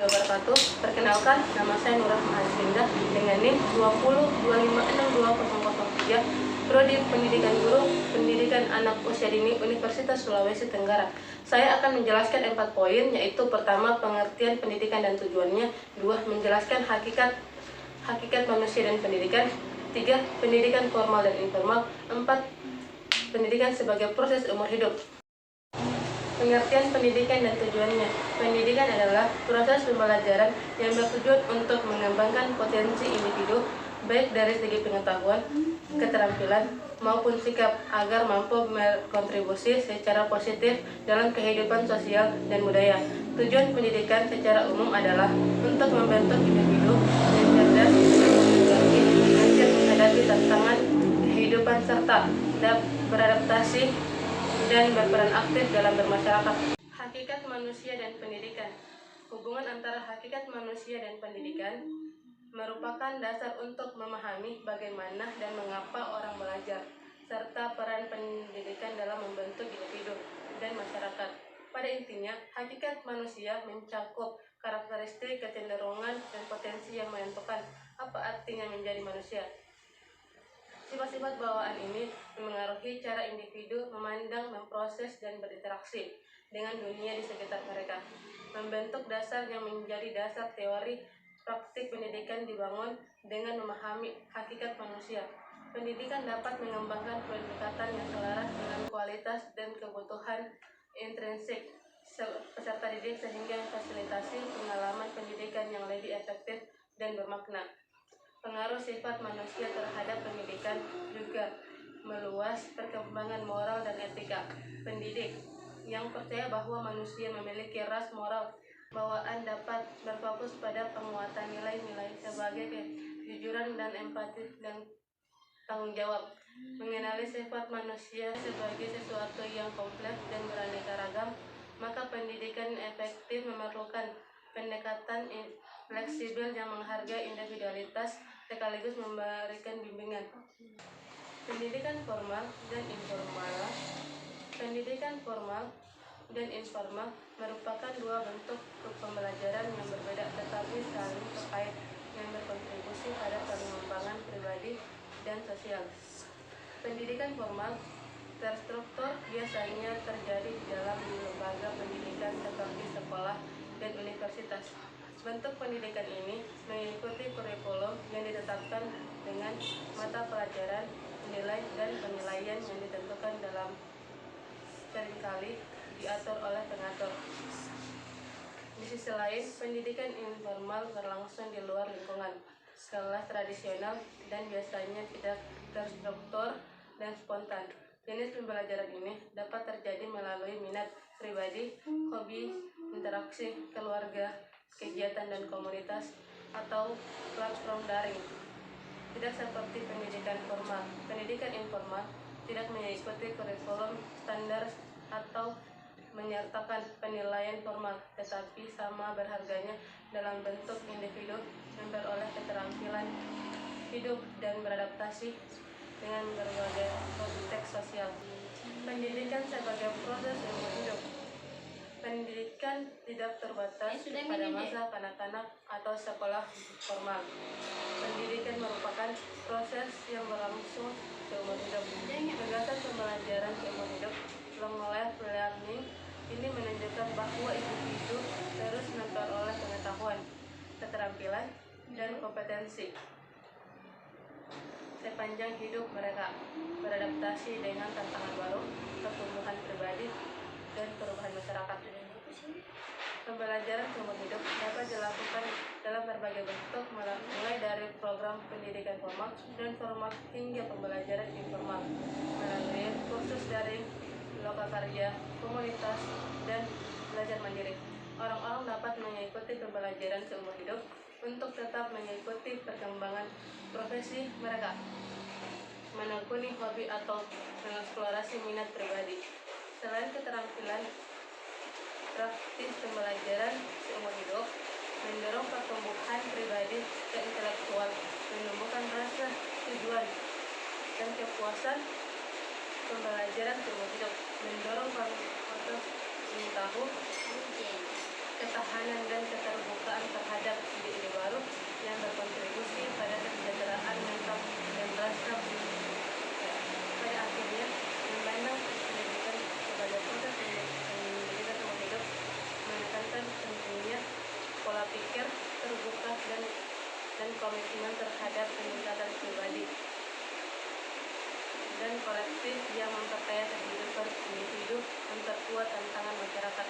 Wabarakatuh. Perkenalkan, nama saya Nurah Mahasindah dengan NIM 202562003, Prodi Pendidikan Guru, Pendidikan Anak Usia Dini, Universitas Sulawesi Tenggara. Saya akan menjelaskan 4 poin, yaitu pertama, pengertian pendidikan dan tujuannya; 2, menjelaskan hakikat manusia dan pendidikan; 3, pendidikan formal dan informal; 4, pendidikan sebagai proses umur hidup. Pengertian pendidikan dan tujuannya. Pendidikan adalah proses pembelajaran yang bertujuan untuk mengembangkan potensi individu, baik dari segi pengetahuan, keterampilan, maupun sikap, agar mampu berkontribusi secara positif dalam kehidupan sosial dan budaya. Tujuan pendidikan secara umum adalah untuk membentuk individu yang cerdas, belajar menghadapi tantangan kehidupan, serta beradaptasi dan berperan aktif dalam bermasyarakat. Hakikat manusia dan pendidikan. Hubungan antara hakikat manusia dan pendidikan merupakan dasar untuk memahami bagaimana dan mengapa orang belajar, serta peran pendidikan dalam membentuk individu dan masyarakat. Pada intinya, hakikat manusia mencakup karakteristik, kecenderungan, dan potensi yang menentukan apa artinya menjadi manusia. Sifat-sifat bawaan ini memengaruhi cara individu memandang, memproses, dan berinteraksi dengan dunia di sekitar mereka. Membentuk dasar yang menjadi dasar teori praktik pendidikan dibangun dengan memahami hakikat manusia. Pendidikan dapat mengembangkan pendekatan yang selaras dengan kualitas dan kebutuhan intrinsik peserta didik, sehingga memfasilitasi pengalaman pendidikan yang lebih efektif dan bermakna. Pengaruh sifat manusia terhadap pendidikan juga meluas. Perkembangan moral dan etika. Pendidik yang percaya bahwa manusia memiliki ras moral bawaan dapat berfokus pada penguatan nilai-nilai sebagai kejujuran dan empati dan tanggung jawab. Mengenali sifat manusia sebagai sesuatu yang kompleks dan beraneka ragam, maka pendidikan efektif memerlukan pendekatan fleksibel yang menghargai individualitas sekaligus memberikan bimbingan. Pendidikan formal dan informal. Pendidikan formal dan informal merupakan dua bentuk pembelajaran yang berbeda tetapi saling terkait yang berkontribusi pada pengembangan pribadi dan sosial. Pendidikan formal terstruktur biasanya terjadi di dalam lembaga pendidikan seperti sekolah dan universitas. Bentuk pendidikan ini mengikuti kurikulum yang ditetapkan dengan mata pelajaran, nilai, dan penilaian yang ditentukan dalam seringkali diatur oleh pengatur. Di sisi lain, pendidikan informal berlangsung di luar lingkungan kelas tradisional dan biasanya tidak terstruktur dan spontan. Jenis pembelajaran ini dapat terjadi melalui minat pribadi, hobi, interaksi keluarga, kegiatan dan komunitas, atau platform daring. Tidak seperti pendidikan formal. Pendidikan informal tidak mengikuti kurikulum standar atau menyertakan penilaian formal, tetapi sama berharganya dalam bentuk individu memperoleh keterampilan hidup dan beradaptasi dengan berbagai konteks sosial. Pendidikan sebagai proses umur hidup. Pendidikan tidak terbatas pada masa kanak-kanak atau sekolah formal. Pendidikan merupakan proses yang berlangsung seumur hidup. Gagasan pembelajaran seumur hidup, long life learning, ini menunjukkan bahwa individu terus memperoleh pengetahuan, keterampilan, dan kompetensi sepanjang hidup mereka, beradaptasi dengan tantangan baru, pertumbuhan pribadi, dan perubahan masyarakat. Pembelajaran seumur hidup dapat dilakukan dalam berbagai bentuk, mulai dari program pendidikan formal dan formal hingga pembelajaran informal melalui kursus daring, lokakarya, komunitas, dan belajar mandiri. Orang-orang dapat mengikuti pembelajaran seumur hidup untuk tetap mengikuti perkembangan profesi mereka, menekuni hobi atau mengeksplorasi minat pribadi. Selain keterampilan praktis, pembelajaran seumur hidup mendorong pertumbuhan pribadi dan intelektual, menumbuhkan rasa tujuan dan kepuasan. Pembelajaran seumur hidup mendorong kualitas ingin tahu, ketahanan dan keterbukaan inklusif yang memperkaya kehidupan individu, memperkuat tantangan masyarakat.